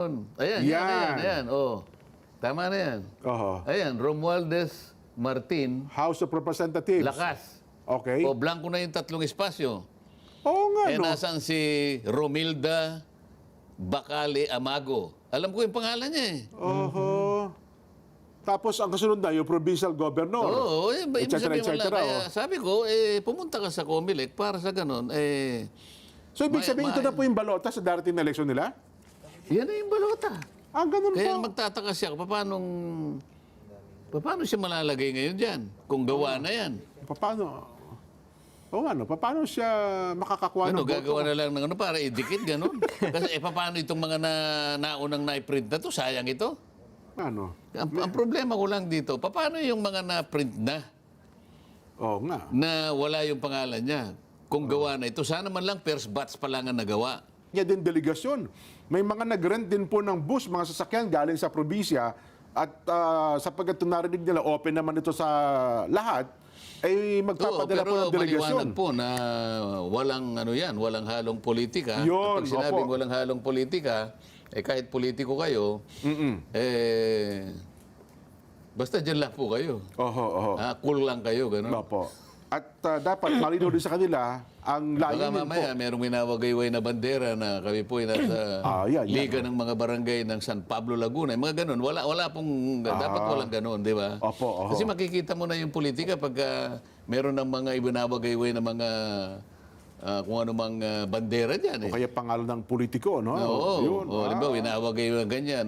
Ayan, yan. Oh. Tama na yan. Oho. Ayan, Romualdez Martin, House of Representatives. Lakas. Okay. O, blanco na yung tatlong espasyo. Oo nga, no? Nasaan si Romilda Bacale Amago? Alam ko yung pangalan niya eh. Oho. Tapos ang kasunod na, yung provincial governor. Oo, ibig sabihin wala. etc. Kaya sabi ko, pumunta ka sa Comelec para sa ganun. So, ibig sabihin, ito na po yung balota sa darating na eleksyon nila? Yan na yung balota. Ah, ganun Kaya po. magtataka siya, paano siya malalagay ngayon dyan? Kung gawa na yan. Paano? Oo ano, paano siya makakakuha ng boto? Gagawa na lang ng ano para idikit, gano'n. Kasi paano itong mga naunang na-print na to? Sayang ito. Ano? Ang problema ko lang dito, paano yung mga na-print na, Oo nga. na wala yung pangalan niya? Kung gawa na ito, sana man lang first batch pa lang ang nagawa. Kaya din delegasyon. May mga nag-rent din po ng bus, mga sasakyan galing sa probinsya at sapagkat narinig nila open naman ito sa lahat, ay magpapadala po ng delegasyon. Pero maliwanag po na walang walang halong politika. Yun, Kapag sinabing opo. walang halong politika, kahit politiko kayo, basta dyan lang po kayo. Oho. Cool lang kayo, gano'n. Opo. At dapat malinaw din sa kanila ang Baka layunin po. mamaya merong winawagayway na bandera na kami po ay nasa yan. Liga ng mga barangay ng San Pablo, Laguna. Mga ganun. Wala pong, dapat walang ganun, di ba? Opo. Kasi makikita mo na yung politika pag meron ng mga winawagayway na mga kung ano mang bandera dyan. O kaya pangalan ng politiko, no? Oo. Yun. Halimbawa, winawagayway na ganyan.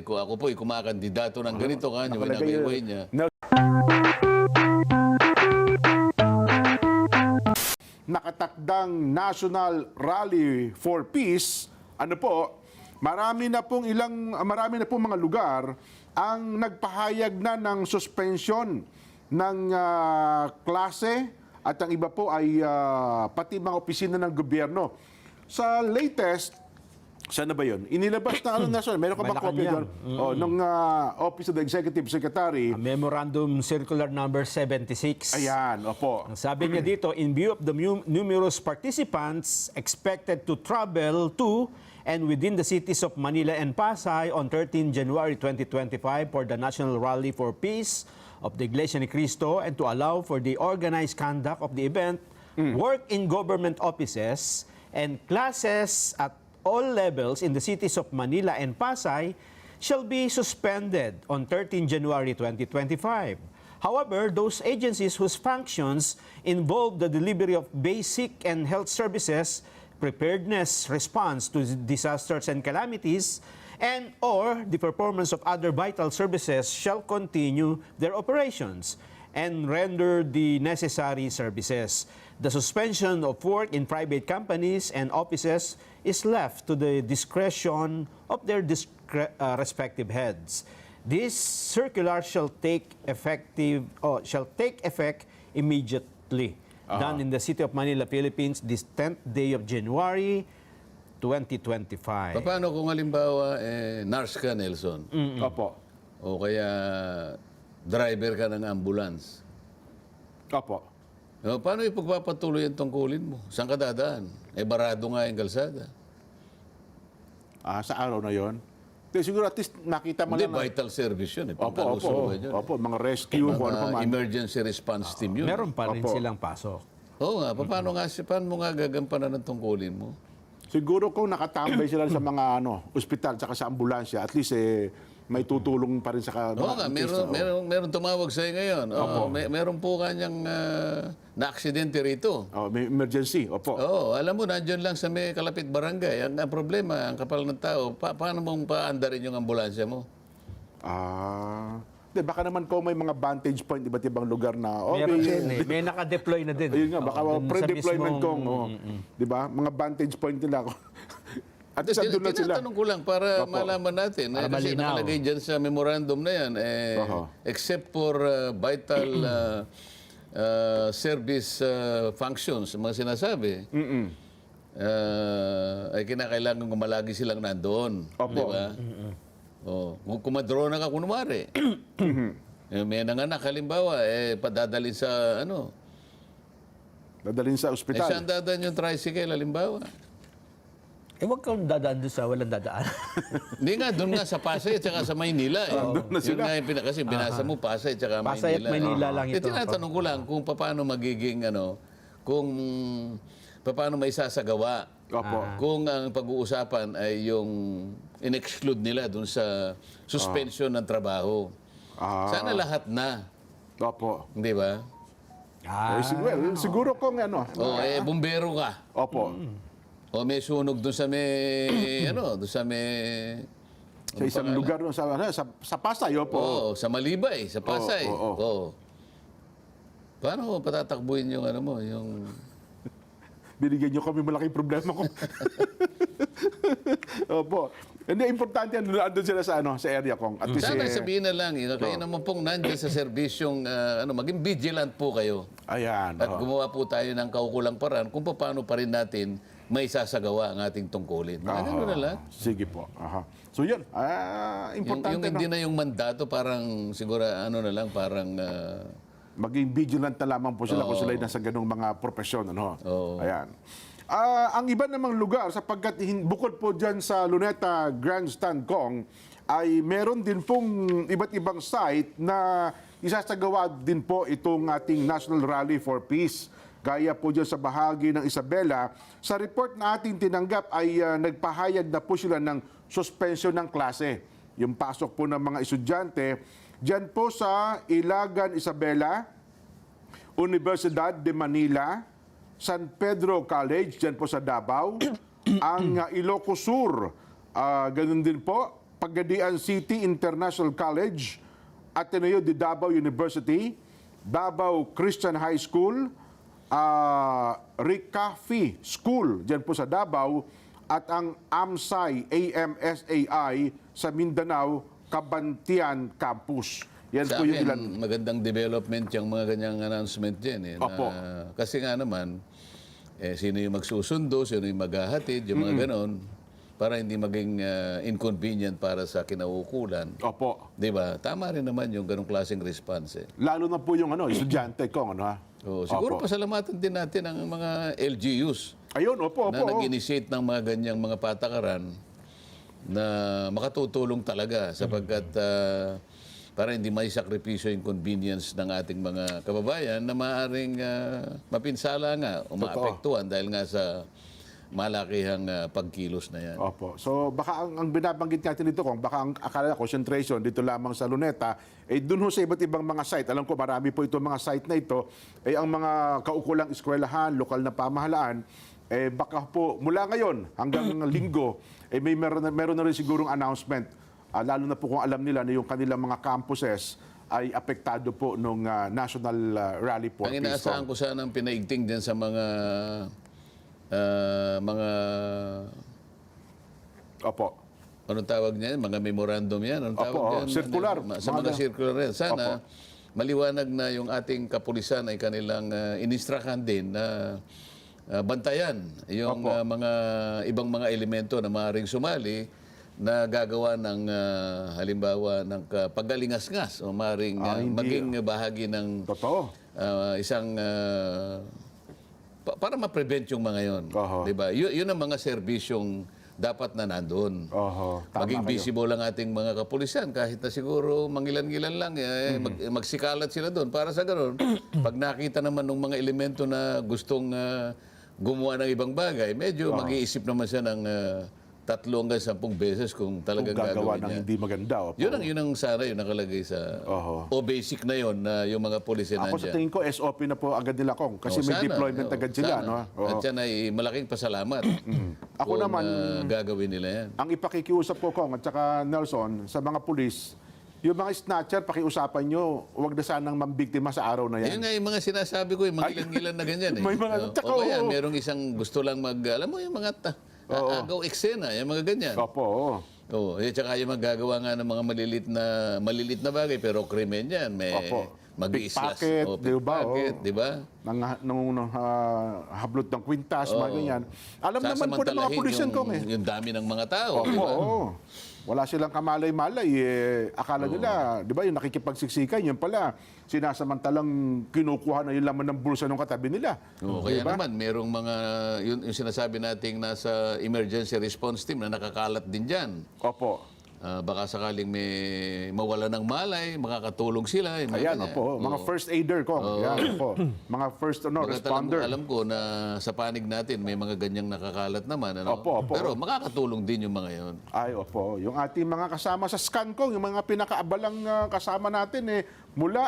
Kung ako po ay kumakandidato ng ganito, kanya winawagayway niya. Nakatakdang National Rally for Peace, marami na pong mga lugar ang nagpahayag na ng suspensyon ng klase at ang iba po ay pati mga opisina ng gobyerno. Sa latest, saan na ba yun? Inilabas na meron ka bang copy doon? Ng Office of the Executive Secretary. Memorandum Circular Number 76. Ayan, opo. Ang sabi niya dito, in view of the numerous participants expected to travel to and within the cities of Manila and Pasay on 13 January 2025 for the National Rally for Peace of the Iglesia ni Cristo and to allow for the organized conduct of the event, work in government offices and classes at all levels in the cities of Manila and Pasay shall be suspended on 13 January 2025. However, those agencies whose functions involve the delivery of basic and health services, preparedness, response to disasters and calamities, and or the performance of other vital services shall continue their operations and render the necessary services. The suspension of work in private companies and offices is left to the discretion of their respective heads. This circular shall take effect immediately. Done in the city of Manila, Philippines, this 10th day of January 2025. Paano kung halimbawa, nurse ka, Nelson? Opo. O kaya driver ka ng ambulance? Opo. Paano ipagpapatuloy ang tungkulin mo? Saan ka dadaan? Barado nga yung kalsada. Sa araw na yon. Siguro at least nakita mo Hindi, lang. vital service yun. Opo, mga rescue, kung ano pa man. Emergency response team yun. Meron pa rin Opo. silang pasok. Oo nga, paano mo nga gagampanan ng tungkulin mo? Siguro kung nakatambay sila sa mga ospital tsaka sa ambulansya, at least may tutulong pa rin sa Oo nga, meron tumawag sa'yo ngayon. Meron po kanyang na-aksidente rito. may emergency. Opo. Oo, alam mo, nandiyan lang sa may kalapit barangay. Ang problema, ang kapal ng tao, paano mong paandarin yung ambulansya mo? Baka naman kung may mga vantage point, iba't ibang lugar na Meron din may naka-deploy na din. Ayun nga, baka Oo, dun sa pre-deployment mismong- kong, di ba? Mga vantage point nila. At least andun na sila. Tinatanong ko lang para malaman natin. Para Kasi malinaw. nakalagay dyan sa memorandum na yan, except for vital service functions, mga sinasabi, ay kinakailangan malagi silang nandoon. Opo. Di ba? Kung madrona ka, kunwari, may nanganak, halimbawa, padadalhin sa Dadalhin sa ospital. saan dadaan yung tricycle, halimbawa? Huwag kang dadaan doon sa walang dadaan. Hindi nga, doon nga sa Pasay at saka sa Maynila. doon na sila. Yun nga yung kasi binasa mo Pasay at saka Pasay at Maynila lang ito. Tinatanong ko lang kung paano magiging, kung paano may sasagawa. Opo. Kung ang pag-uusapan ay yung in-exclude nila doon sa suspension ng trabaho. Sana lahat na. Opo. Hindi ba? Siguro kung Bumbero ka. Opo. O may sunog doon sa may, doon sa may... Sa isang lugar doon sa Pasay, opo. Oo, sa Malibay, sa Pasay. Oo. Oo. Paano mo patatakbuhin yung yung... Binigyan niyo kami malaking problema ko. Opo. Hindi, importante yan, andun sila sa area kong. At least, Sana sabihin na lang, kayo naman pong nandiyan sa serbisyong, maging vigilant po kayo. Ayan. At gumawa po tayo ng kaukulang paraan kung paano pa rin natin may sasagawa ang ating tungkulin. Ganun na lang. Sige po. So yun, importante Yung hindi na yung mandato, parang siguro, na lang, parang... maging vigilant na lamang po sila kung sila ay nasa ganung mga profesyon. Ayan. Ang iba namang lugar, sapagkat bukod po dyan sa Luneta Grandstand Kong, ay meron din pong iba't ibang site na isasagawa din po itong ating National Rally for Peace. Gaya po dyan sa bahagi ng Isabela. Sa report na ating tinanggap ay nagpahayag na po sila ng suspension ng klase. Yung pasok po ng mga estudyante. Dyan po sa Ilagan, Isabela, Universidad de Manila, San Pedro College, dyan po sa Davao, ang Ilocos Sur, ganun din po, Pagadian City International College, Ateneo de Davao University, Davao Christian High School, Ricafi School, dyan po sa Davao, at ang AMSAI sa Mindanao, Cabantian Campus. Yan Sa po yung akin, ilan. magandang development yung mga ganyang announcement dyan. Opo. Kasi nga naman, sino yung magsusundo, sino yung maghahatid, yung mga ganon, para hindi maging inconvenient para sa kinauukulan. Opo. Di ba? Tama rin naman yung ganong klaseng response. Lalo na po yung estudyante ko, Siguro Opo. pasalamatan din natin ang mga LGUs Ayun, opo. na nag-initiate ng mga ganyang mga patakaran na makatutulong talaga sapagkat para hindi may sakripisyo yung convenience ng ating mga kababayan na maaaring mapinsala nga o maapektuhan dahil nga sa malakihang pagkilos na yan. Opo. So baka ang binabanggit natin dito kung baka ang akala concentration dito lamang sa Luneta dun ho sa iba't ibang mga site. Alam ko marami po itong mga site na ito ang mga kaukulang eskwelahan, lokal na pamahalaan baka po mula ngayon hanggang linggo meron na rin sigurong announcement lalo na po kung alam nila na yung kanilang mga campuses ay apektado po nung National Rally for Ang Peace. inaasahan ko sana ang pinaigting din sa mga Opo. anong tawag niya? Mga memorandum yan? Anong tawag Opo, yan? circular. Sa mga circular yan. Sana Opo. maliwanag na yung ating kapulisan ay kanilang ininstrakan din na bantayan yung mga ibang mga elemento na maaaring sumali na gagawa ng halimbawa ng paggalingas-ngas o maaaring maging bahagi ng Totoo. isang para ma-prevent yung mga yon, Oho. 'di ba? Yun ang mga serbisyong dapat na nandoon. Oho, tama Maging kayo. visible ang ating mga kapulisan kahit na siguro mangilan-ngilan lang magsikalat sila doon para sa ganoon pag nakita naman ng mga elemento na gustong gumawa ng ibang bagay, medyo mag-iisip naman siya ng 3 hanggang 10 beses kung talagang Gagawa gagawin ng niya. hindi maganda. Opo. Yun ang sana yung nakalagay sa Oho. o basic na yon na yung mga pulis Ako sa nandiyan. tingin ko, SOP na po agad nila kong. Kasi may Sana, deployment agad sila. sana. No? Oo. At yan ay malaking pasalamat. Ako kung, naman, gagawin nila yan. ang ipakikiusap ko, Kong, at saka Nelson, sa mga pulis, yung mga snatcher, pakiusapan nyo, huwag na sanang mambiktima sa araw na Yun yan. nga yung mga sinasabi ko, yung mangilan-ngilan na ganyan. May mga- tsaka, o kaya, oo. merong isang gusto lang alam mo yung mga agaw eksena, yung mga ganyan. Opo, oo. Oo, tsaka yung magagawa nga ng mga malilit na bagay, pero krimen yan. May Opo. mag-iislas. Pickpocket, di ba? Pickpocket, Oo. di ba? Nung hablot ng kwintas, mga ganyan. Alam naman po ng mga Sasamantalahin pulis yan, Kong. yung dami ng mga tao, di Opo, ba? oo. Wala silang kamalay-malay. Akala nila, di ba, yung nakikipagsiksikan, yun pala, sinasamantalang kinukuha na yung laman ng bulsa ng katabi nila. Oo, kaya naman, merong mga, yung sinasabi nating nasa emergency response team na nakakalat din dyan. Opo. Baka sakaling may mawala ng malay, makakatulong sila. Yung mga Ayan, ganyan. opo. Mga first aider ko. Yan, opo. Mga first responder. Alam ko na sa panig natin may mga ganyang nakakalat naman. Ano? Opo. Pero makakatulong din yung mga yon. Ay, opo. Yung ating mga kasama sa ScanCong, yung mga pinakaabalang kasama natin,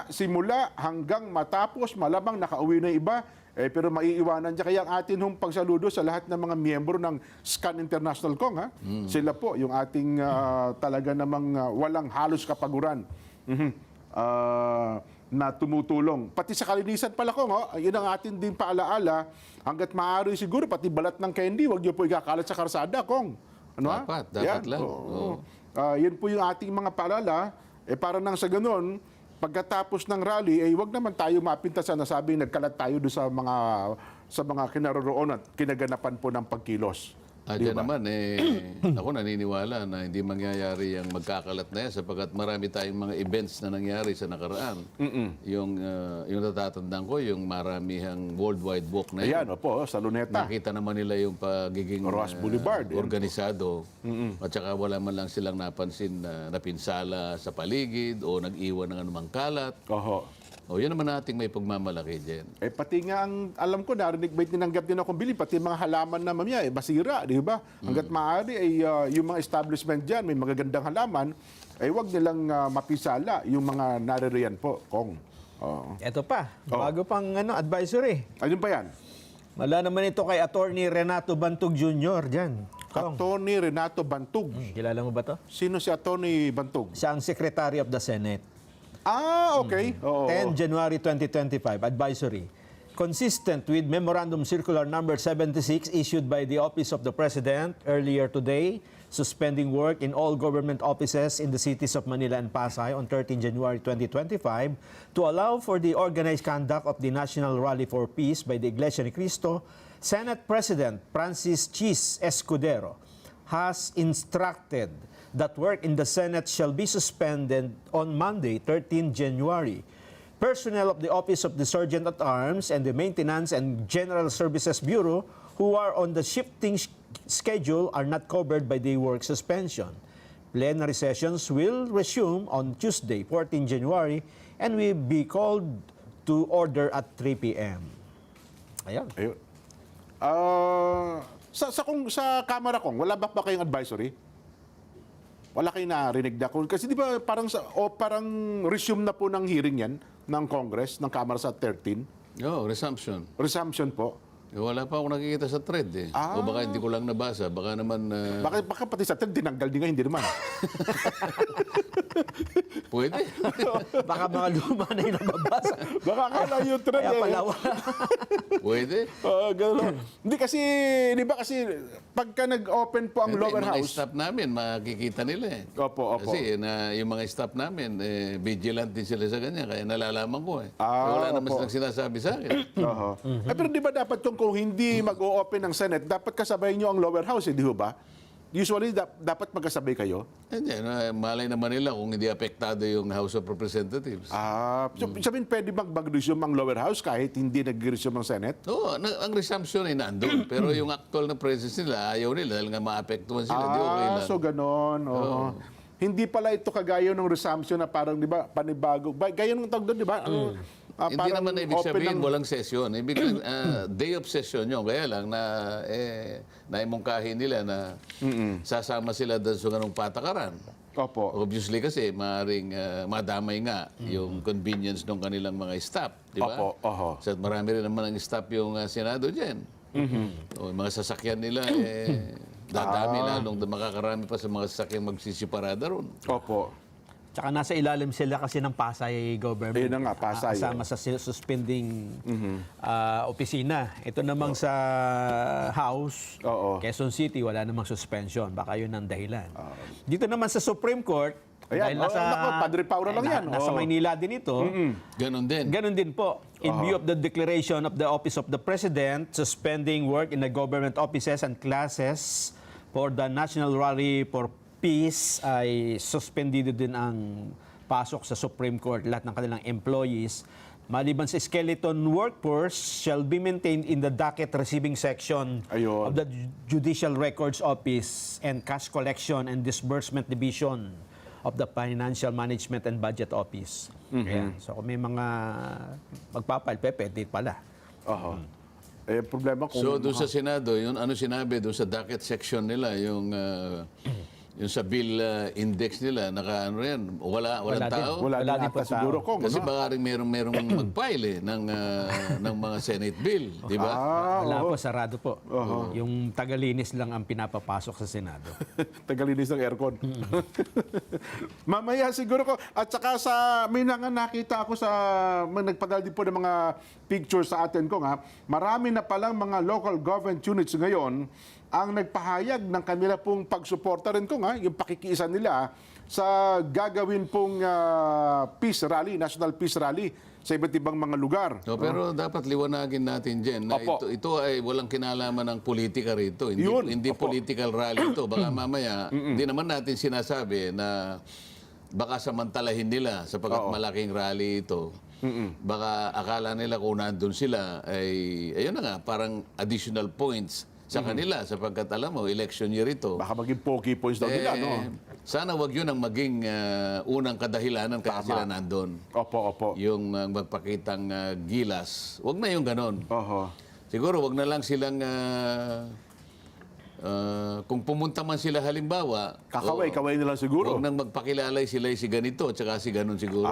simula hanggang matapos, malamang nakauwi na iba. Pero maiiwanan dyan. Kaya ang atin hong pagsaludo sa lahat ng mga miyembro ng Scan International Kong. Sila po, yung ating talaga namang walang halos kapaguran na tumutulong. Pati sa kalinisan pala, Kong, yun ang atin din paalaala. Hanggat maaari siguro, pati balat ng candy, huwag niyo po ikakalat sa karsada, Kong. Ano, Dapat lang. Yun po yung ating mga paalala. Para nang sa ganun, pagkatapos ng rally, wag naman tayo mapinta sa nasabing nagkalat tayo doon sa mga kinaroroon at kinaganapan po ng pagkilos. Diyan naman, ako naniniwala na hindi mangyayari yung magkakalat na yan sapagkat marami tayong mga events na nangyari sa nakaraan. Yung natatandaan ko, yung maramihang worldwide walk na yan. Ayan, opo, sa Luneta. Nakita naman nila yung pagiging Roas Boulevard, organisado. At saka wala man lang silang napansin na napinsala sa paligid o nag-iwan ng anumang kalat. Oho. O yun naman nating may pagmamalaki dyan. Pati nga ang alam ko, narinig ba tinanggap din akong bili, pati mga halaman na mamaya, basira, di ba? Hanggat maaari, yung mga establishment dyan, may magagandang halaman, wag nilang mapisala yung mga naririyan po, Kong. Ito pa, bago pang advisory. Ayun pa yan? Wala naman ito kay Attorney Renato Bantug Jr. dyan. Kong, Attorney Renato Bantug. kilala mo ba to? Sino si Attorney Bantug? Siya ang Secretary of the Senate. Okay. Oo. 10 January 2025, advisory. Consistent with Memorandum Circular Number 76 issued by the Office of the President earlier today, suspending work in all government offices in the cities of Manila and Pasay on 13 January 2025 to allow for the organized conduct of the National Rally for Peace by the Iglesia ni Cristo, Senate President Francis Chis Escudero has instructed that work in the Senate shall be suspended on Monday, 13 January. Personnel of the Office of the Sergeant at Arms and the Maintenance and General Services Bureau who are on the shifting schedule are not covered by the work suspension. Plenary sessions will resume on Tuesday, 14 January, and will be called to order at 3 p.m. Ayan. Ayun. Sa Kamara, Kong, wala ba kayong advisory? Wala kayong narinig na? Kasi di ba parang resume na po ng hearing yan ng Congress, ng Kamara sa 13? Resumption. Resumption po. Wala pa ako nakikita sa thread O baka hindi ko lang nabasa. Baka naman... Baka pati sa 13, tinanggal din nga, hindi naman. Pwede. Baka mga luma na yung nababasa. Baka akala yung thread. Kaya pala wala. Pwede. Gano'n. Hindi kasi, di ba kasi, pagka nag-open po ang lower mga house. staff namin, makikita nila Opo. Kasi yung mga staff namin, vigilant din sila sa ganyan. Kaya nalalaman ko wala naman silang sinasabi sa akin. Pero di ba dapat kung hindi mag-o-open ng Senate, dapat kasabay nyo ang lower house, di ba? Usually, dapat magkasabay kayo? Hindi, malay naman nila kung hindi apektado yung House of Representatives. Sabihin, pwede mag-resume ang lower house kahit hindi nag-resume ang Senate? Oo, ang resumption ay nandun. Pero yung actual na presence nila, ayaw nila dahil nga maapektuhan sila. Di okay lang. So ganon. Hindi pala ito kagaya ng resumption na parang, di ba, panibago. Gaya ng tawag doon, di ba? Hindi naman na ibig sabihin walang session. Ibig day of session yun. Kaya lang na naimungkahin nila na sasama sila doon sa ganung patakaran. Opo. Obviously kasi maaaring madamay nga yung convenience ng kanilang mga staff. Di ba? Opo. So marami rin naman ang staff yung Senado dyan. O, mga sasakyan nila dadami lalong makakarami pa sa mga sasakyang magsisiparada ron. Opo. Tsaka nasa ilalim sila kasi ng Pasay government. Ayun na nga, Pasay. Kasama sa suspending opisina. Ito namang sa House, Quezon City, wala namang suspension. Baka yun ang dahilan. Dito naman sa Supreme Court, ayan, Padre Paura lang yan. Nasa Maynila din ito. Ganon din. Ganon din po. In view of the declaration of the Office of the President, suspending work in the government offices and classes for the National Rally for Peace ay suspendido din ang pasok sa Supreme Court lahat ng kanilang employees. Maliban sa skeleton workforce shall be maintained in the docket receiving section Ayun. of the Judicial Records Office and Cash Collection and Disbursement Division of the Financial Management and Budget Office. Ayan. So kung may mga magpapile, pwede pala. Oho. Eh, problema kung... So doon sa Senado, yun ano sinabi doon sa docket section nila, yung sa bill index nila, naka ano yan, walang din. tao. wala wala din din po ata siguro tao. kung... Kasi ano? baka rin merong mag-file ng mga Senate bill, di ba? Wala po, sarado po. Yung tagalinis lang ang pinapapasok sa Senado. Tagalinis ng aircon. Mamaya siguro ko. At saka may nakita ako sa, nagpadala din po ng mga pictures sa atin ko nga, marami na palang mga local government units ngayon ang nagpahayag ng kanila pong pagsuporta rin ko nga, yung pakikiisa nila sa gagawin pong peace rally, national peace rally sa iba't ibang mga lugar. No, pero dapat liwanagin natin dyan na Opo. ito ay walang kinalaman ng politika rito. Hindi, Yun, hindi opo. political rally ito. Baka mamaya, hindi naman natin sinasabi na baka samantalahin nila sapagkat malaking rally ito. Baka akala nila kung nandun sila ay, ayun na nga, parang additional points sa kanila sapagkat alam mo, election year ito. Baka maging pokey points daw nila, no? Sana wag yun ang maging unang kadahilanan kaya sila nandun. Opo, opo. Yung magpakitang gilas. Wag na yung ganon. Oho. Siguro wag na lang silang kung pumunta man sila halimbawa, Kakaway na lang siguro. wag nang magpakilalay sila si ganito at saka si ganon siguro.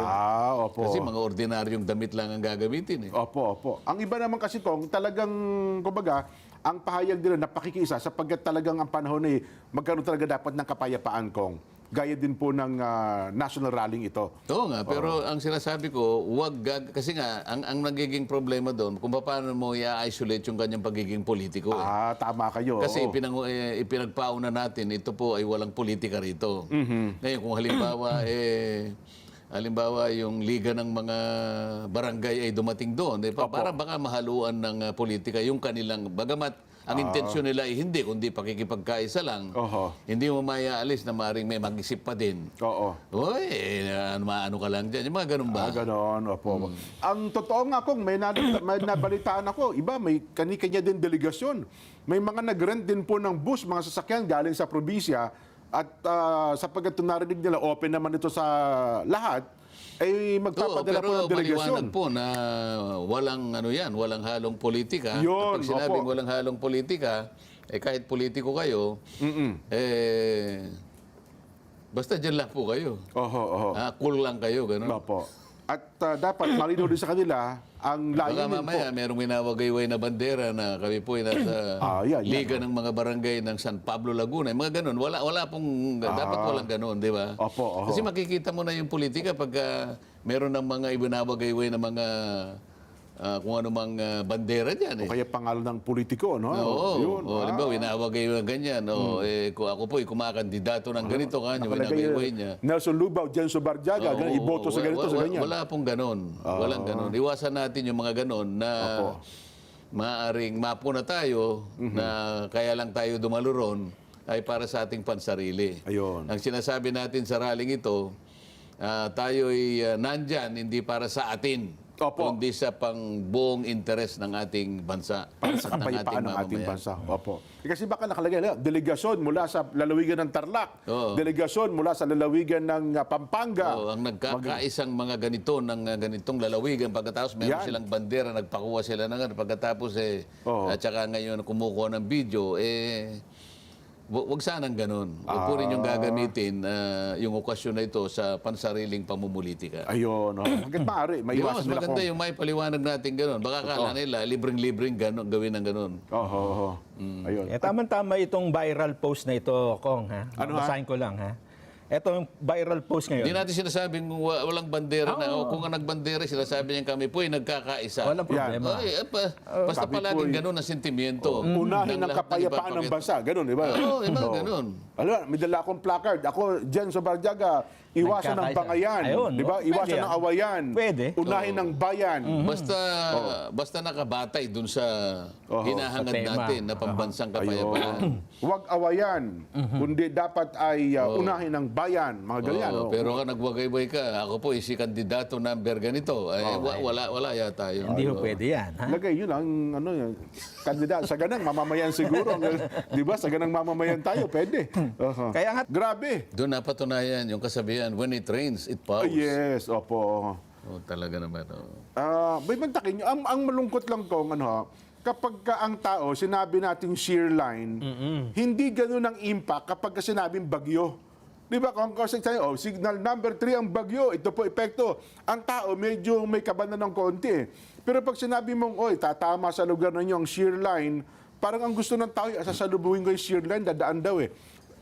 Opo. Kasi mga ordinaryong damit lang ang gagamitin eh. Opo, opo. Ang iba naman kasi kung talagang, kumbaga, ang pahayag nila na pakikisa sapagkat talagang ang panahon ay magkaroon talaga dapat ng kapayapaan kong. Gaya din po ng national rallying ito. Oo nga, pero ang sinasabi ko, kasi nga, ang nagiging problema doon, kung paano mo i-isolate yung kanyang pagiging politiko. Tama kayo. Kasi oo. ipinagpauna natin, ito po ay walang politika rito. Ngayon, kung halimbawa, yung liga ng mga barangay ay dumating doon, para baka mahaluan ng politika yung kanilang, bagamat ang intensyon nila ay hindi, kundi pakikipagkaisa lang. Oho. Hindi mo mayaalis na maring may mag-isip pa din. Oo. Uy, maano ka lang dyan. Yung mga ganun ba? Ganon, opo. Ang totoo nga kung may nabalitaan ako, iba may kani-kanya din delegasyon. May mga nag-rent din po ng bus, mga sasakyan galing sa probinsya at sapagkat narinig nila open naman ito sa lahat, ay magpapadala po ng delegasyon. maliwanag po na walang walang halong politika. Yun, Kapag sinabing opo. walang halong politika, kahit politiko kayo, basta dyan lang po kayo. Oho. Cool lang kayo, gano'n. Opo. At dapat malinaw din sa kanila ang Baka layunin po. mamaya merong winawagayway na bandera na kami po ay nasa yan. Liga ng mga barangay ng San Pablo, Laguna. Mga ganun. Wala pong, dapat walang ganun, di ba? Opo, oho. Kasi makikita mo na yung politika pag meron ng mga winawagayway na mga kung ano mang bandera dyan. O kaya pangalan ng politiko, no? Oo. Yun. Halimbawa, winawagayway na ganyan. Kung ako po ay kumakandidato ng ganito, kanya, Nakalagay winawagayway niya. Nelson Lubao, Jenso Barjaga, Oo, iboto sa ganito, sa ganyan. Wala pong ganon. Walang ganon. Iwasan natin yung mga ganon na maaring mapo na tayo na kaya lang tayo dumaluron ay para sa ating pansarili. Ayun. Ang sinasabi natin sa rallying ito, tayo'y nandyan hindi para sa atin. Opo. Kundi sa pangbuong interes ng ating bansa. Para sa at ng kapayapaan ng ating mamamayan. bansa. Opo. Kasi baka nakalagay na, delegasyon mula sa lalawigan ng Tarlac, Oo. delegasyon mula sa lalawigan ng Pampanga. Ang nagkakaisang mga ganito ng ganitong lalawigan pagkatapos meron Yan. silang bandera, nagpakuha sila ng pagkatapos Oo. at saka ngayon kumukuha ng video wag sanang ganun. Huwag po rin yung gagamitin yung okasyon na ito sa pansariling pamumulitika. Ayun. Hanggat maaari, Di ba, maiwasan mas nila maganda kung... yung may paliwanag natin ganun. Baka kala nila, libreng-libreng gawin ng ganun. Oho. Ayun. Tamang-tama itong viral post na ito, Kong, ha? Ano, ha? Basahin ko lang, ha? Ito yung viral post Hindi ngayon. natin sinasabing walang bandera na. O kung ang nagbandera, sinasabi niya kami po ay nagkakaisa. Walang problema. Ay, basta Sabi palaging po, ganun ang sentimiento. Unahin ng ang lahat kapayapaan ng bansa. Ganun, di ba? Oo, ganun. Alam, may dala akong placard. Ako, Jen Sobarjaga, iwasan ng Nagkakaisa. bangayan. Ayun, Di ba? pwede Iwasan yan. ng awayan. Pwede. Unahin ng bayan. Basta nakabatay dun sa hinahangad Sa tema. natin na pambansang kapayapaan. Huwag awayan. Kundi dapat ay unahin ng bayan. Mga ganyan. Oo, oh. pero ka nagwagay-way ka, ako po si kandidato number ganito. Ay, wala yata yun. Hindi ho pwede yan. Ha? Lagay, yun ang ano yun. Kandidat. Sa ganang mamamayan siguro. Di ba? Sa ganang mamamayan tayo. Pwede. Kaya nga, Grabe. Doon napatunayan yung kasabihan, when it rains, it pours. Yes, opo. Oh, talaga naman. Oh. May mantakin nyo. Ang malungkot lang kong ano, kapag ka ang tao, sinabi nating shear line, hindi ganun ang impact kapag ka sinabing bagyo. Di ba? Kung kasi tayo, signal number 3 ang bagyo, ito po epekto. Ang tao, medyo may kabanan ng konti. Pero pag sinabi mong, oy, tatama sa lugar na nyo ang shear line, parang ang gusto ng tao, sasalubuhin ko yung shear line, dadaan daw eh.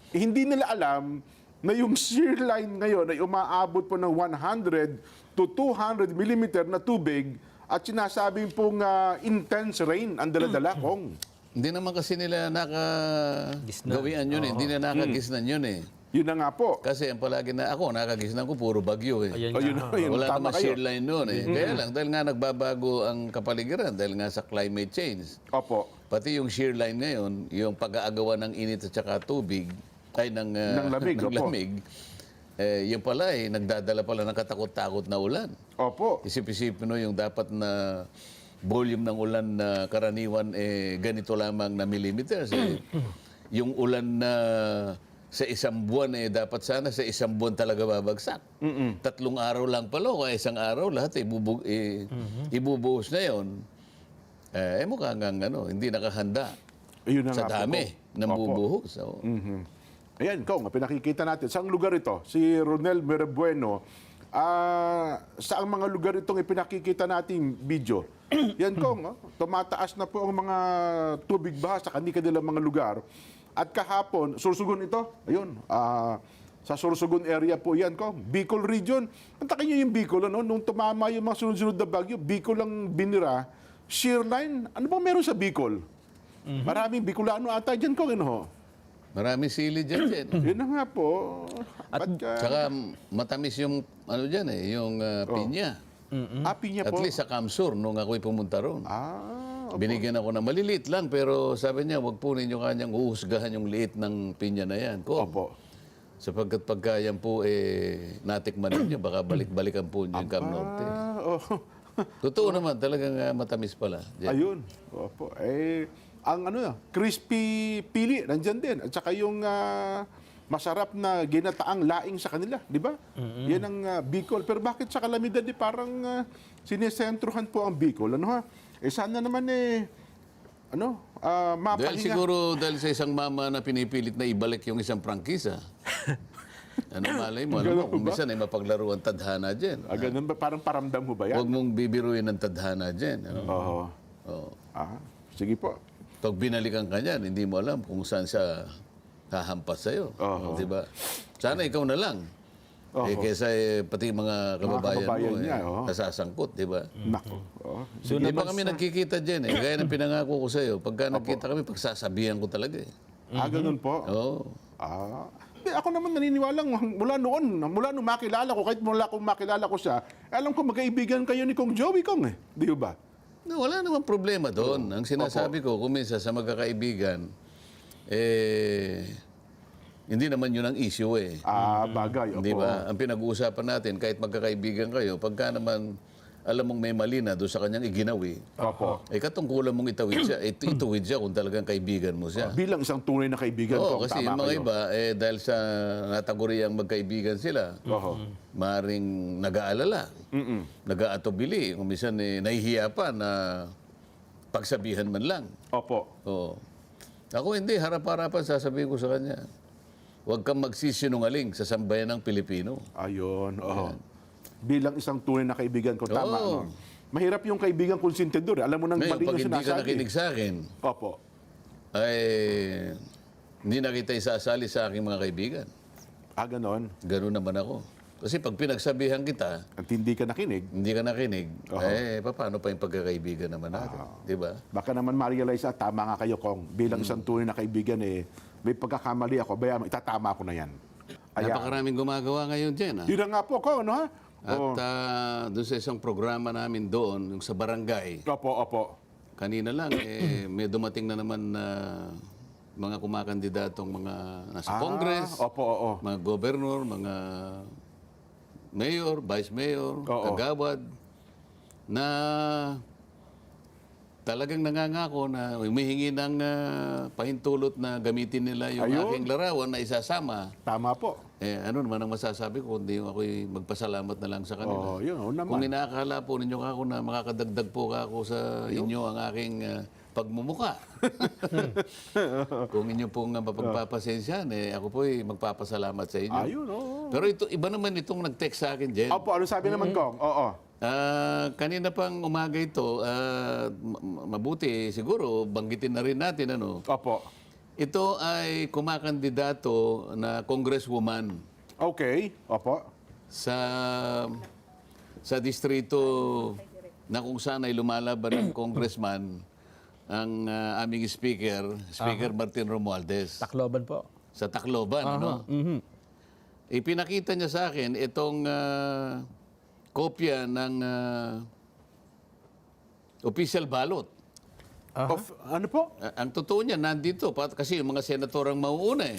Hindi nila alam na yung shear line ngayon ay umaabot po ng 100 to 200 millimeter na tubig at sinasabing pong intense rain ang dala-dala kong. Hindi naman kasi nila nakagawian yun eh. Hindi nila nakagisnan yun eh. Yun na nga po. Kasi ang palagi na ako, nakagisnan ko puro bagyo eh. O, yun, Wala tama naman kayo. shear line noon eh. Kaya lang, dahil nga nagbabago ang kapaligiran, dahil nga sa climate change. Opo. Pati yung shear line ngayon, yung pag-aagawan ng init at saka tubig, ay ng lamig, ng opo. lamig, yung pala eh, nagdadala pala ng katakot-takot na ulan. Opo. Isip-isipin no, yung dapat na volume ng ulan na karaniwan eh ganito lamang na millimeters. Eh. Yung ulan na sa isang buwan eh dapat sana sa isang buwan talaga babagsak. 3 araw lang pala o kaya isang araw lahat ibubuhos na yon. Mukhang ano, hindi nakahanda Ayun na sa nga po, dami po. ng Opo. bubuhos. So, Ayan, Kong, pinakikita natin. Saang lugar ito? Si Ronel Merebueno. Saang mga lugar itong ipinakikita nating video? Yan, Kong, tumataas na po ang mga tubig baha sa kanilang mga lugar. At kahapon, Sorsogon ito, ayun, sa Sorsogon area po yan, Kong. Bicol region. Antakin nyo yung Bicol, ano? Nung tumama yung mga sunod-sunod na bagyo, Bicol ang binira. Shear line, ano ba meron sa Bicol? Maraming Bicolano ata dyan, Kong, ano? maraming sili dyan. Yun na nga po. Tsaka matamis yung ano dyan eh, yung pinya. Api niya At po. least sa Kamsur, nung ako'y pumunta roon. Opo. Binigyan ako na maliliit lang, pero sabi niya, wag po ninyo kanyang uhusgahan yung liit ng pinya na yan. Opo. Sapagkat pagka yan po, natikman ninyo, baka balik-balikan po niyo yung Cam Norte. Totoo naman, talagang matamis pala. Diyan. Ayun. Opo. Ang crispy pili, nandyan din. At saka yung masarap na ginataang laing sa kanila, di ba? Yan ang Bicol. Pero bakit sa Calamidad parang sinesentruhan po ang Bicol? Ano ha? Sana naman Dahil mapahinga. siguro, dahil sa isang mama na pinipilit na ibalik yung isang prangkisa. Ano malay mo, Ganun kung ba? minsan ay mapaglaro ang tadhana dyan. Ganun ba? Parang paramdam mo ba yan? Huwag mong bibiruin ang tadhana dyan. Ano? Oo. Oo. Sige po. Pag binalikan ka niyan, hindi mo alam kung saan siya hahampas sa'yo. Oo. Di ba? Sana ikaw na lang. Kesa pati mga kababayan kababayan mo, niya, nasasangkot, di ba? Nako. Hindi pa kami nagkikita dyan eh. Gaya ng pinangako ko sa'yo. Pagka nagkita kami, pagsasabihan ko talaga eh. Ganun po. Oo. Ako naman naniniwalang mula nung makilala ko, kahit mula kung makilala ko siya, alam ko magkaibigan kayo ni Kong Joey, Kong eh. Di ba? No, wala namang problema doon. Ang sinasabi ko, kung minsan sa magkakaibigan, hindi naman yun ang issue eh. Bagay. Di Opo. ba? Ang pinag-uusapan natin, kahit magkakaibigan kayo, pagka naman alam mong may mali na doon sa kanyang iginawi, Opo. katungkulan mong itawid siya, ituwid siya kung talagang kaibigan mo siya. Bilang isang tunay na kaibigan Oo, ko, kasi tama yung mga kayo. iba, dahil sa nataguriang magkaibigan sila, maring nag-aalala, nag-aatubili, kung minsan nahihiya pa na pagsabihan man lang. Opo. Oo. Ako hindi, harap-harapan sasabihin ko sa kanya, huwag kang magsisinungaling sa sambayan ng Pilipino. Ayun. Bilang isang tunay na kaibigan ko, tama. Oo. No? Mahirap yung kaibigan konsentidor. Alam mo nang Ngayon, mali pag yung hindi ka sinasabi. nakinig sa akin, Opo. ay hindi na kita isasali sa aking mga kaibigan. Ganon. Ganun naman ako. Kasi pag pinagsabihan kita, At hindi ka nakinig, hindi ka nakinig, paano pa yung pagkakaibigan naman natin? Di ba? baka naman ma-realize tama nga kayo, Kong. Bilang isang tunay na kaibigan, may pagkakamali ako, itatama ko na yan. Napakaraming gumagawa ngayon dyan. Yun na nga po, Kong, no? At doon sa isang programa namin doon, yung sa barangay, Opo. kanina lang, may dumating na naman na mga kumakandidatong mga nasa Congress, Opo. mga gobernur, mga mayor, vice mayor, kagawad, na talagang nangangako na humihingi ng pahintulot na gamitin nila yung aking larawan na isasama. Tama po. Ano naman ang masasabi ko, kundi ako'y magpasalamat na lang sa kanila. Yun naman. Kung inaakala po ninyo ako na makakadagdag po ako sa inyo ang aking pagmumuka. Kung inyo pong mapagpapasensyahan, ako po'y magpapasalamat sa inyo. Ayun, Pero ito, iba naman itong nag-text sa akin, Jen. Opo, ano sabi naman, Kong? Oo. Kanina pang umaga ito, mabuti siguro, banggitin na rin natin, Opo. ito ay kumakandidato na congresswoman Okay. Opo. sa distrito na kung saan ay lumalaban ng congressman ang aming speaker Martin Romualdez. Tacloban po. Sa Tacloban, Ipinakita niya sa akin itong kopya ng official ballot. Ano po? Ang totoo niya, nandito. Kasi yung mga senator ang mauuna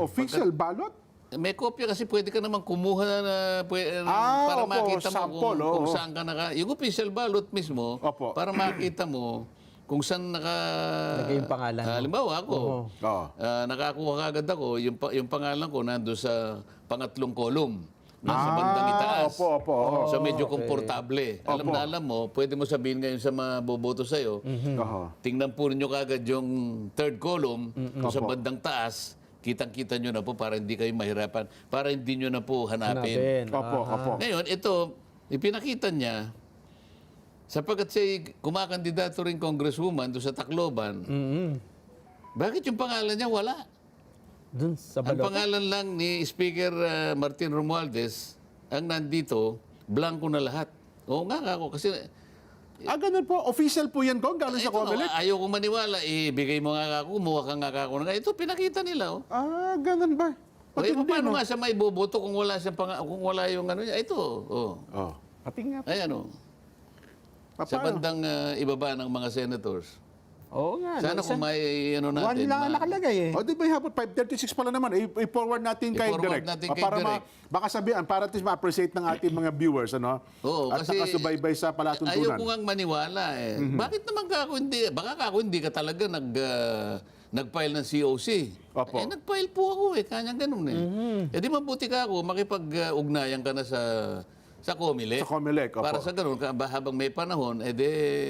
Official ballot? May kopya kasi pwede ka naman kumuha na para opo, makita mo sample, kung saan ka yung official ballot mismo, Opo. para makita mo kung saan Lagay yung pangalan mo. Halimbawa ako, Oo. nakakuha kagad ako, yung pangalan ko nando sa pangatlong kolum. Nasa bandang itaas. Opo. So medyo komportable. Alam na alam mo, pwede mo sabihin ngayon sa mga boboto sa'yo, tingnan po ninyo kagad yung third column, kung sa bandang taas, kitang-kita nyo na po para hindi kayo mahirapan, para hindi nyo na po hanapin. Opo. Ngayon, ito, ipinakita niya, sapagkat siya kumakandidato rin congresswoman doon sa Tacloban, bakit yung pangalan niya wala? Dun sa Ang balota. pangalan lang ni Speaker Martin Romualdez, ang nandito, blanco na lahat. Oo nga ako, kasi Ganun po. Official po yan, Kong, galing sa ito, Comelec. ayaw kong maniwala, ibigay mo nga ako, kumuha ka nga ako. Ito, pinakita nila. Ganun ba? Paano nga siya may boboto kung wala kung wala yung ano niya? Ito, Pati nga. Ayan, sa bandang ibaba ng mga senators. Oo nga. Sana kung may ano One natin. lang ang nakalagay eh. Di ba hapon, 5:36 pala naman. I-forward natin kay I-forward Direk. natin kay Para Direk. baka sabihan, para at least ma-appreciate ng ating mga viewers, ano? Oo, At kasi nakasubaybay sa ayaw palatuntunan. ko ngang maniwala eh. Bakit naman kako hindi? Baka kako hindi ka talaga nag-file ng COC. Opo. Nag-file po ako kanyang ganun eh. Di mabuti ka ako, makipag-ugnayan ka na sa Comelec. Sa Comelec, opo. Para sa ganun, habang may panahon,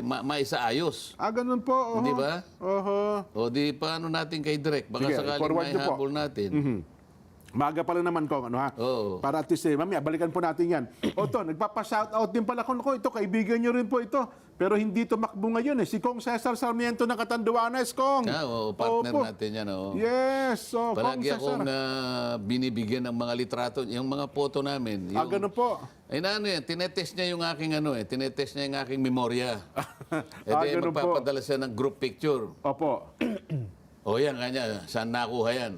maisaayos. Ganun po. Di ba? Oho. O di paano natin kay Direk? Baka Sige, sakaling forward may niyo po. habol natin. Maaga pa lang naman, Kong, ano ha? Oo. Para at least, mamaya, balikan po natin yan. Nagpapa-shoutout din pala ko, ito, kaibigan nyo rin po ito. Pero hindi tumakbo ngayon eh. Si Kong Cesar Sarmiento ng Catanduanes, Kong. Partner Opo. natin yan. Yes. Kong Palagi Cesar. akong binibigyan ng mga litrato, yung mga photo namin. Ganun po. Ay na yan, tinetest niya yung aking tinetest niya yung aking memorya. Ganun po. Magpapadala siya ng group picture. Opo. O yan, kanya, saan nakuha yan?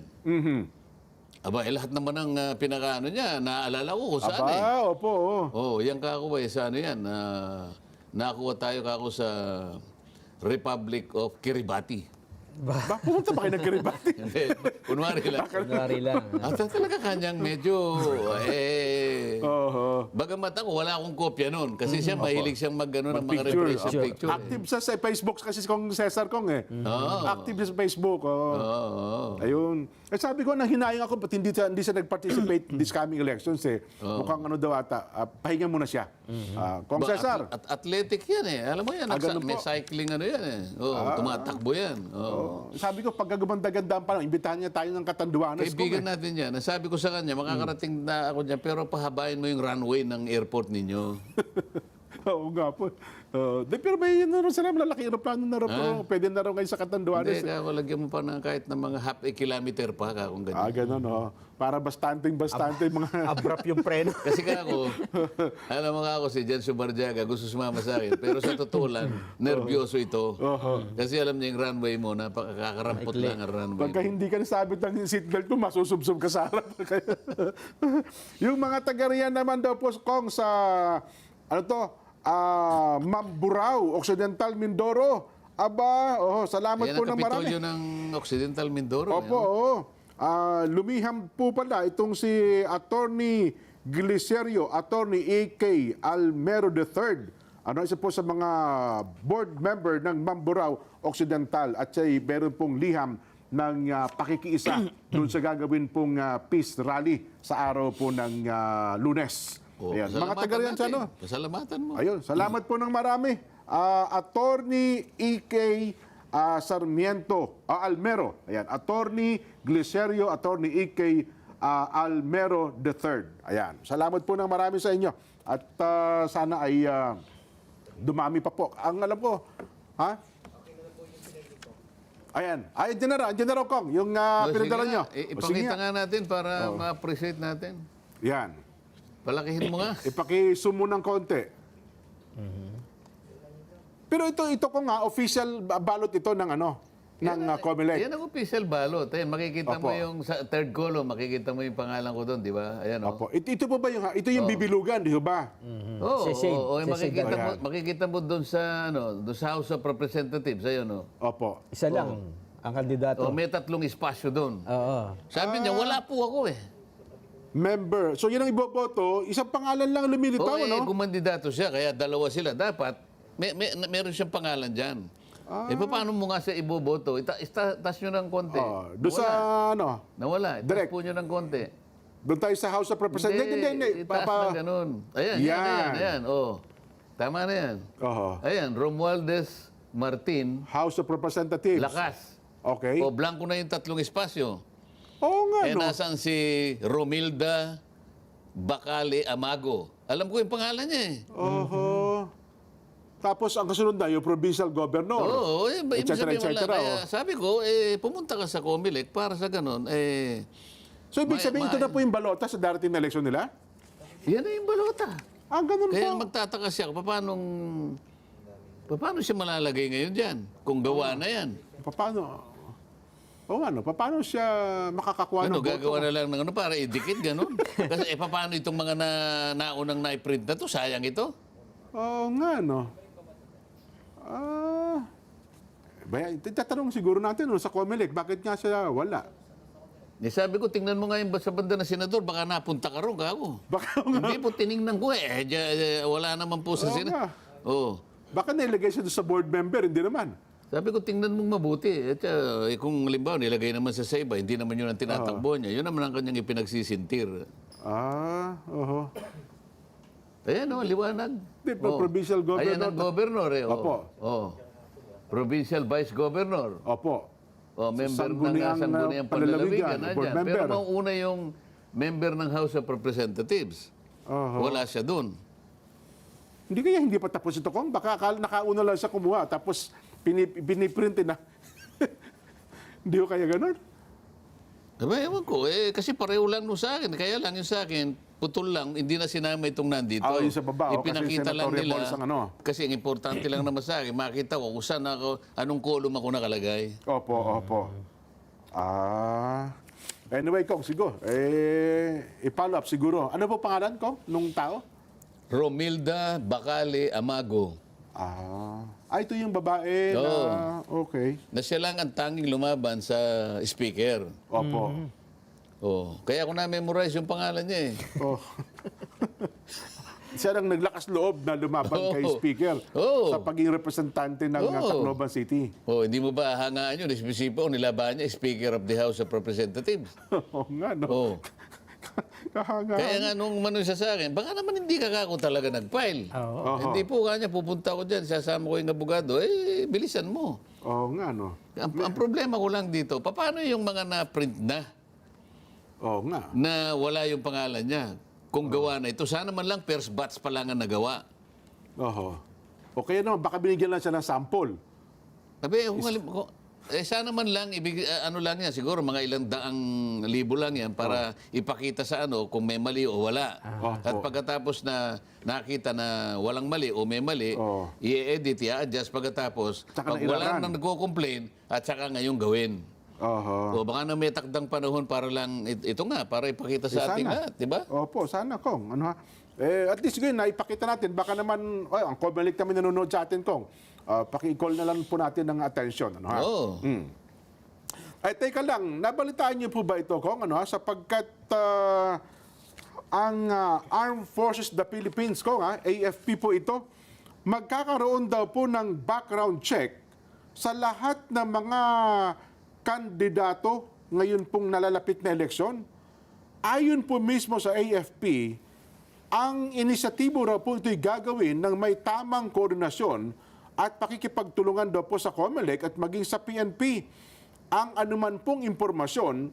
Aba, lahat naman ng pinakaano niya, naaalala ko kung saan Opo. yan kako sa ano yan, nakuha tayo kako sa Republic of Kiribati. Pumunta pa kayo ng Kiribati. Hindi, kunwari lang. Kunwari lang. At talaga kanyang medyo, Oho. bagamat ako, wala akong kopya noon. Kasi siya mahilig siyang mag-ano ng mga Mag-picture. reference picture. Active siya sa Facebook kasi si Kong Cesar, Kong eh. Active siya sa Facebook. Ayun. Sabi ko, nahinayang ako, ba't hindi siya nag-participate this coming elections eh. Mukhang ano daw ata, pahinga muna siya. Kong Cesar. Athletic yan eh. Alam mo yan, ganun may po. cycling ano yan eh. Tumatakbo yan. Sabi ko, pag gaganda-gandaan pa lang, imbitahan niya tayo ng Catanduanes. Kaibigan natin yan. Sabi ko sa kanya, makakarating na ako dyan, pero pahabain mo yung runway ng airport ninyo. Oo nga po. Pero may yun na rin sila, malaki aeroplano na rin po. Pwede na rin ngayon sa Catanduanes. Hindi, kako lagyan mo pa ng kahit na mga half a kilometer pa, kung ganyan. Ganun, para bastante mga... Abrupt yung preno. Kasi kako, alam mo ako si Jan Subarjaga, gusto sumama sa akin. Pero sa totoo lang, nervyoso ito. Kasi alam niya yung runway mo, napakakarampot lang ang runway Pagka mo. hindi ka nasabit ng seatbelt mo, masusubsob ka sa harap. Yung mga taga-riyan naman daw po, Kong, sa, Mamburao, Occidental Mindoro. Aba, salamat Yan po ang ng marami. kapitolyo ng Occidental Mindoro. Opo, lumiham po pala itong si Attorney Glicerio, Attorney A.K. Almero III. Isa po sa mga board member ng Mamburao Occidental at siya meron pong liham ng pakikiisa doon sa gagawin pong peace rally sa araw po ng Lunes. Ayan. Mga taga-riyan sa ano? Pasalamatan mo. Ayun, salamat po ng marami. Attorney E.K. Sarmiento Almero. Ayan, Attorney Glicerio, Attorney E.K. Almero III. Ayan, salamat po ng marami sa inyo. At sana ay dumami pa po. Ang alam ko, Ayan, andyan na raw, Kong, yung pinadala nyo. Ipakita nga natin para ma-appreciate natin. Yan. Palakihin mo nga. Ipaki-zoom mo ng konti. Pero ito ko nga, official balot ito ng ng COMELEC. Yan ang official ballot. Ayan, makikita mo Opo. yung sa third column, makikita mo yung pangalan ko doon, di ba? Ayan, oh. Opo. Ito po ba yung bibilugan, di ba? Oo, Si Shane. oo, Si makikita Shane. mo, makikita mo doon sa doon sa House of Representatives, ayun, oh. Opo. Isa lang ang kandidato. Oh, may 3 espasyo doon. Oo. Sabi niya, wala po ako eh. Member. So yun ang iboboto, isang pangalan lang lumilitaw, Oo, kumandidato siya, kaya dalawa sila. Dapat, meron siyang pangalan dyan. Paano mo nga siya iboboto? Itas nyo ng konti. Doon sa Nawala. Itas Direct. po nyo ng konti. doon tayo sa House of Representatives. Hindi. Itaas na ganun. Ayan, Yan. ayan. Oh. Tama na yan. Oho. Ayan, Romualdez Martin, House of Representatives. Lakas. Okay. O, blanco na yung 3 espasyo. Oo nga, Nasaan si Romilda Bacale Amago? Alam ko yung pangalan niya eh. Oho. Tapos ang kasunod na, yung provincial governor. Oo, et ibig cetera, sabihin et wala. cetera, Kaya sabi ko, pumunta ka sa COMELEC para sa ganun. So ibig sabihin, ito na po yung balota sa darating na eleksyon nila? Yan na yung balota. Ganun Kaya po. magtataka siya, paano siya malalagay ngayon dyan? Kung gawa na yan. Paano? Paano siya makakakuha ng boto? Gagawa na lang ng para idikit, ganun. Kasi paano itong mga naunang na-print na to? Sayang ito. Oo nga, tatanong siguro natin sa COMELEC, bakit nga siya wala? Sabi ko, tingnan mo nga yung sa banda na senador, baka napunta ka ron, kako. Baka nga, Hindi po, tiningnan ko wala naman po sa Oo senador. nga. Baka nilagay siya doon sa board member, hindi naman. Sabi ko, tingnan mong mabuti. At kung halimbawa, nilagay naman sa iba, hindi naman yun ang tinatakbo niya. Yun naman ang kanyang ipinagsisintir. Oho. Ayan liwanag. Di, provincial governor. Ayan ang governor eh. Opo. Provincial vice governor. Opo. Member Sangguniang, ng Sangguniang Panlalawigan, Panlalawigan. board Nandyan. member. Pero mauna yung member ng House of Representatives. Oho. Wala siya doon. Hindi pa tapos ito, Kong. Baka nakauna lang siya kumuha, tapos piniprint na. Hindi ko kaya ganun? Ewan ko. Kasi pareho lang nung sa akin. Kaya lang yung sa akin, putol lang. Hindi na sinama itong nandito. Yung sa baba. Ipinakita kasi lang senatorial nila. balls ang Kasi ang importante lang naman sa akin, makita ko kung saan ako, anong column ako nakalagay. Opo. Anyway, Kong, siguro. I-follow up siguro. Ano po pangalan, Kong, nung tao? Romilda Bacale Amago. Ito yung babae na... Okay. Na siya lang ang tanging lumaban sa speaker. Opo. Kaya ako na-memorize yung pangalan niya eh. Siya lang naglakas loob na lumaban kay Speaker sa pagiging representante ng Tacloban City. Hindi mo ba hangaan yun? Espesipo, nilaban niya, Speaker of the House of Representatives. Oo nga, no? Kahangaan. Kaya nga nung umano siya sa akin, baka naman hindi ka ako talaga nag-file. Hindi po kanya, pupunta ko dyan, sasama ko yung abogado, bilisan mo. Oo nga, no? Ang problema ko lang dito, paano yung mga na-print na, Oo nga. na wala yung pangalan niya? Kung gawa na ito, sana man lang first batch pa lang ang nagawa. Oho. O kaya naman, baka binigyan lang siya ng sample. Sabi, sana man lang, ano lang yan, siguro mga ilang daang libo lang yan para ipakita sa kung may mali o wala. At pagkatapos na nakita na walang mali o may mali, i-edit, i-adjust pagkatapos. Tsaka Pag na wala ilaran. nang nagko-complain, at saka ngayong gawin. Oho. O baka na may takdang panahon para lang, ito nga, para ipakita sa ating lahat, di ba? Opo, sana Kong. Ano ha? At least ngayon, naipakita natin. Baka naman, ang Comelec kami nanonood sa atin, Kong. Paki-call na lang po natin ng attention. Ano ha? Oo. Ay, teka lang, nabalitaan niyo po ba ito, Kong? Ano ha? Sapagkat ang Armed Forces of the Philippines, Kong, AFP po ito, magkakaroon daw po ng background check sa lahat ng mga kandidato ngayon pong nalalapit na eleksyon. Ayon po mismo sa AFP, ang inisyatibo raw po ito'y gagawin ng may tamang koordinasyon at pakikipagtulungan daw po sa COMELEC at maging sa PNP. Ang anuman pong impormasyon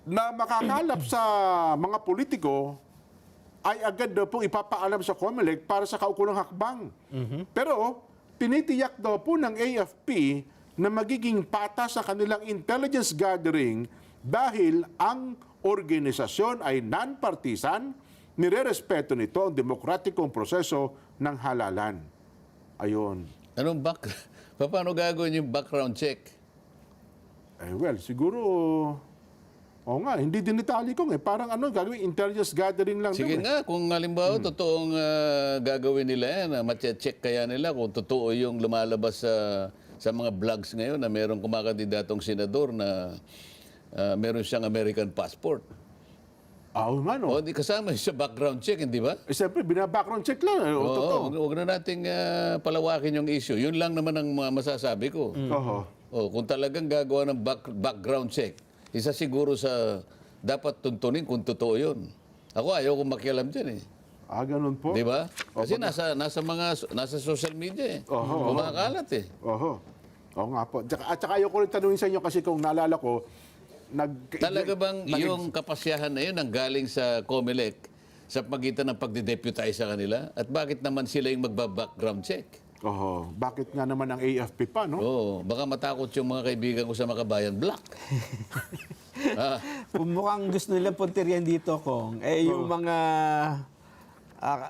na makakalap sa mga politiko ay agad daw pong ipapaalam sa COMELEC para sa kaukulang hakbang. Pero tinitiyak daw po ng AFP na magiging patas sa kanilang intelligence gathering dahil ang organisasyon ay non-partisan, nirerespeto nito ang demokratikong proseso ng halalan. Ayun. Anong paano gagawin yung background check? Well, siguro, hindi din itali ko parang gagawin, intelligence gathering lang Sige daw. nga, kung halimbawa totoong gagawin nila yan, check kaya nila kung totoo yung lumalabas sa mga blogs ngayon na merong kumakandidatong senador na meron siyang American passport. Oo nga, no? O, di kasama sa background check, hindi ba? Siyempre, binabackground check lang. Totoo. Huwag na nating palawakin yung issue. Yun lang naman ang masasabi ko. Oho. Kung talagang gagawa ng background check, isa siguro sa dapat tuntunin kung totoo yun. Ako ayaw kong makialam dyan eh. Ganun po. Di ba? Kasi nasa social media eh. Kumakalat eh. Oho. Oo nga po. At saka ayaw ko rin tanungin sa inyo kasi kung naalala ko, Talaga bang yung kapasyahan na yun ang galing sa COMELEC sa pagitan ng pagdideputize sa kanila? At bakit naman sila yung magba-background check? Oho. Bakit nga naman ang AFP pa, no? Oo, baka matakot yung mga kaibigan ko sa Makabayan Black. Kung mukhang gusto nilang punteriyan dito, Kong, yung mga,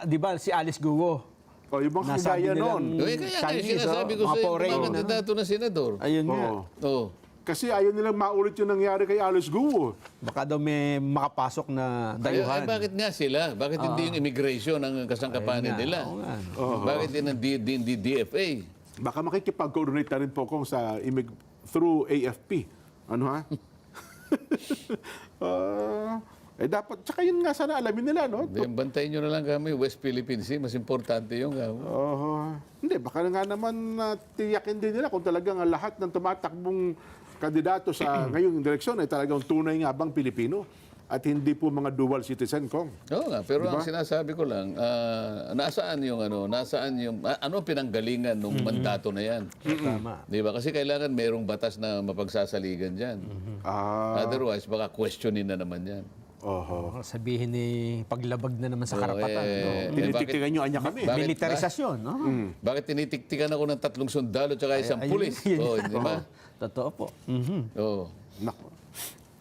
di ba, si Alice Guo. Yung mga Nasabi kagaya nilang- noon. Kaya nga, Chinese, sinasabi ko mga sa iyo, foreign, mga kandidato na senador. Ayun nga. Oo. Oo. Kasi ayaw nilang maulit yung nangyari kay Alice Guo. Baka daw may makapasok na dayuhan. Bakit nga sila? Bakit hindi yung immigration ang kasangkapanin nila? Oo nga. Bakit din ang DFA? Baka makikipag-coordinate na rin po kung sa through AFP. Ano ha? Dapat, tsaka yun nga sana alamin nila, no? Bantayin nyo na lang kami, West Philippine Sea, mas importante yung Hindi, baka nga naman tiyakin din nila kung talagang lahat ng tumatakbong kandidato sa ngayong direksyon ay talagang tunay nga bang Pilipino at hindi po mga dual citizen, Kong. Oo nga, pero ang sinasabi ko lang, nasaan yung ano pinanggalingan ng mandato na yan? Tama. Di ba? Kasi kailangan mayroong batas na mapagsasaligan dyan. Otherwise, baka questionin na naman yan. Oho. Sabihin ni paglabag na naman sa karapatan. no? Tinitiktigan nyo anya kami. Bakit- Militarisasyon, no? Bakit tinitiktikan ako ng 3 sundalo at isang Ayun, pulis? yun. Oh, di ba? Totoo po. Oo. Nako.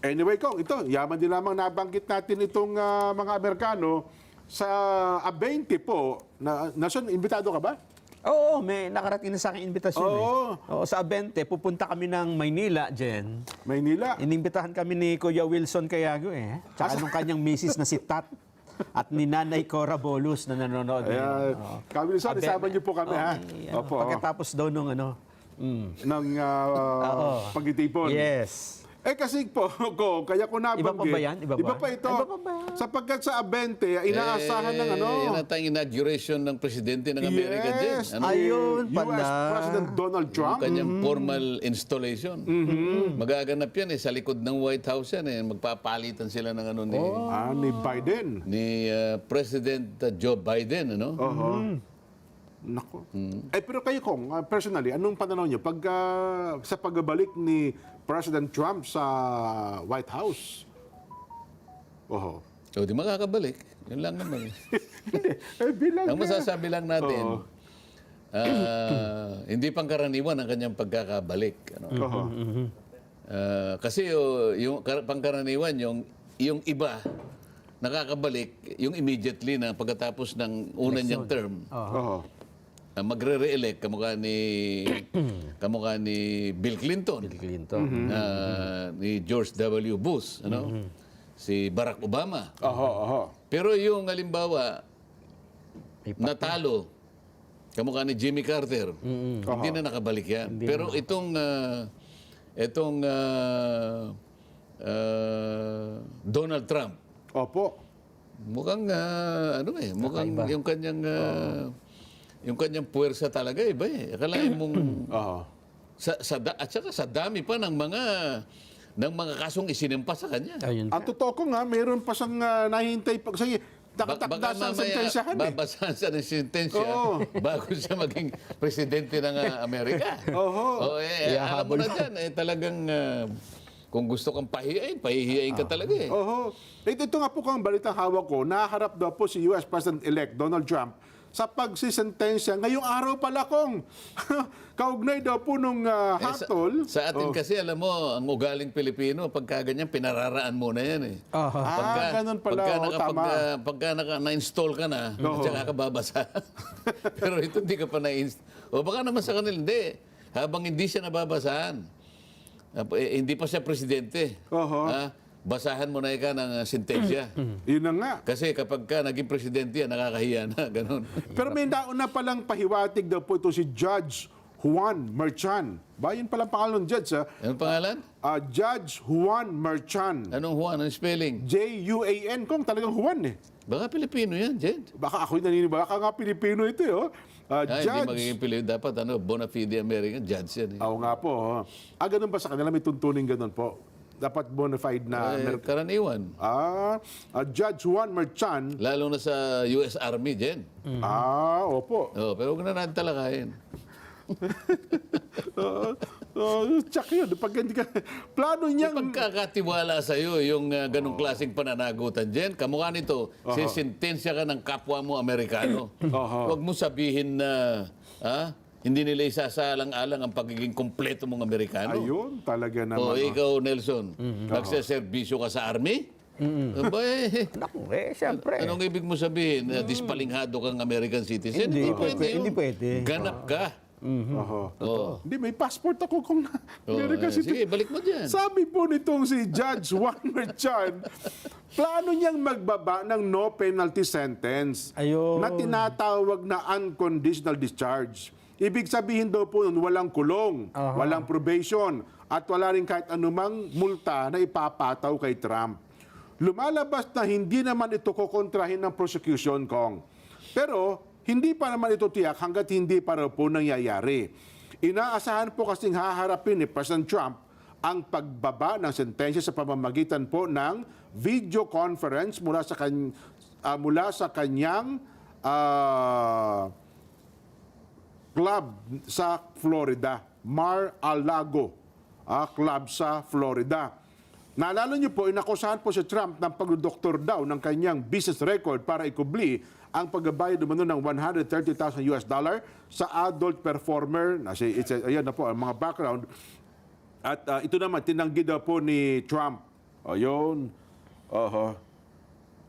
Anyway, Kong, ito, yaman din lamang nabanggit natin itong mga Amerikano sa A20 po. Nason, imbitado ka ba? Oo, may nakarating na sa akin invitasyon. Oo. Oo, sa Abente, pupunta kami ng Maynila, Jen. Maynila. Inimbitahan kami ni Kuya Wilson Cayago eh. Tsaka nung kanyang misis na si Tat. At ni Nanay Cora Bolus na nanonood. Kawilson, isama niyo po kami, ha? Opo. Pagkatapos daw nung ano. Ng pagtitipon. Yes. Kasi po, kaya ko nabanggit. Iba pa ba yan? Iba pa? ito. Iba pa ba? Sapagkat sa A20, inaasahan ng Yan ang inauguration ng presidente ng Amerika din. Yes, Ano? Ayun US pala. President Donald Trump. Kanyang formal installation. Magaganap yan sa likod ng White House yan. Magpapalitan sila ng ano Ni Biden. ni President Joe Biden. Ano? Nako. Pero kayo, Kong, personally, anong pananaw niyo pag sa pagbabalik ni President Trump sa White House? Oho. So, di makakabalik. Yun lang naman. Bilang Ang masasabi lang natin, Oo. hindi pangkaraniwan ang kanyang pagkakabalik. Ano? Oo. Kasi yung pangkaraniwan, yung iba, nakakabalik, yung immediately na pagkatapos ng una niyang term, Oo. magre-re-elect kamukha ni Bill Clinton, Clinton. ni George W. Bush, ano? Si Barack Obama. Oo. Oo. Pero yung halimbawa, natalo, kamukha ni Jimmy Carter, hindi na nakabalik yan. Pero itong Donald Trump, Opo. mukhang mukhang yung kanyang puwersa talaga iba eh. Akalain mong Oo. at saka sa dami pa ng mga kasong isinimpa sa kanya. Ayun. Ang totoo ko nga, mayroon pa siyang nahihintay pa. Sige, nakatakda sa sentensyahan eh. babasahan siya ng sentensya Oo. bago siya maging presidente ng Amerika. Oho. Alam mo na dyan, talagang kung gusto kang pahihiyain ka talaga eh. Oho. Ito nga po kang balitang hawak ko, naharap daw po si US President-elect Donald Trump sa pagsisentensya ngayong araw pala kong kaugnay daw po nung hatol. Sa atin kasi, alam mo, ang ugaling Pilipino, pagka ganyan, pinararaan muna yan eh. Ganun pala. Tama. Pagka na-install ka na, at saka ka babasa. Pero ito hindi ka pa na-install. O baka naman sa kanila, hindi. Habang hindi siya nababasahan, hindi pa siya presidente. Oho. Basahan mo na ika ng sentensya. Yun na nga. Kasi kapag ka naging presidente yan, nakakahiya na, ganun. Pero may nauna palang pahiwatig daw po ito si Judge Juan Merchan. Ba, yun palang pangalan ng judge, ha? Anong pangalan? Judge Juan Merchan. Anong Juan? Anong spelling? J-U-A-N. Kung talagang Juan eh. Baka Pilipino yan, Jed. Baka ako'y naniniwala. Baka nga Pilipino ito eh. Oh. Hindi Judge. magiging Pilipino. Dapat bona fide American judge yan. Eh. Oo nga po. Oh. Ganun ba sa kanila? May tuntuning ganun po. Dapat bona fide na... Karaniwan. Judge Juan Merchan. Lalo na sa US Army, Jen. Opo. Pero huwag na natin talakayin. Tsak yun. Pag hindi ka... Plano niyang... Pagkakatiwala sa iyo yung ganong klaseng pananagutan, Jen, kamukha nito, sisintensya ka ng kapwa mo Amerikano. Huwag mo sabihin na hindi nila isasalang-alang ang pagiging kumpleto mong Amerikano. Ayun, talaga naman. O ikaw, Nelson, nagseserbisyo ka sa Army? Naku, siyempre. Anong ibig mo sabihin? Dispalinghado kang American citizen? Hindi yun. pwede. Ganap ka. Hindi, may passport ako kung American citizen. Sige, balik mo dyan. Sabi po nitong si Judge Juan Merchan, plano niyang magbaba ng no penalty sentence Ayun. na tinatawag na unconditional discharge. Ibig sabihin daw po nun, walang kulong, walang probation, at wala rin kahit anumang multa na ipapataw kay Trump. Lumalabas na hindi naman ito kukontrahin ng prosecution, Kong. Pero hindi pa naman ito tiyak hanggat hindi pa raw po nangyayari. Inaasahan po kasing haharapin ni President Trump ang pagbaba ng sentensya sa pamamagitan po ng video conference mula sa kanyang club sa Florida, Mar-a-Lago club sa Florida. Naalala niyo po, inakusahan po si Trump ng pagdodoktor daw ng kanyang business record para ikubli ang pagbabayad umano ng $130,000 sa adult performer. Ayan na po ang mga background. At ito naman, tinanggi daw po ni Trump. Ayun.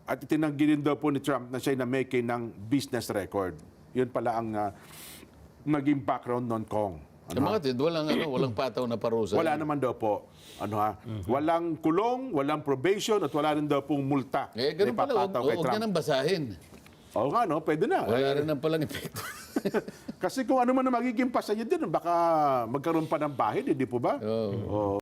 At itinanggi din daw po ni Trump na siya na-make ng business record. Yun pala ang naging background non Kong. Yung mga tid, walang pataw na parusa. Wala naman daw po. Walang kulong, walang probation, at wala rin daw pong multa. Ganun na pala, ipapataw kay huwag Trump. niya nang basahin. Oo nga, no? Pwede na. Wala rin ang palang epekto. Kasi kung ano man ang magiging pasaya din, baka magkaroon pa ng bahid, hindi po ba? Oo.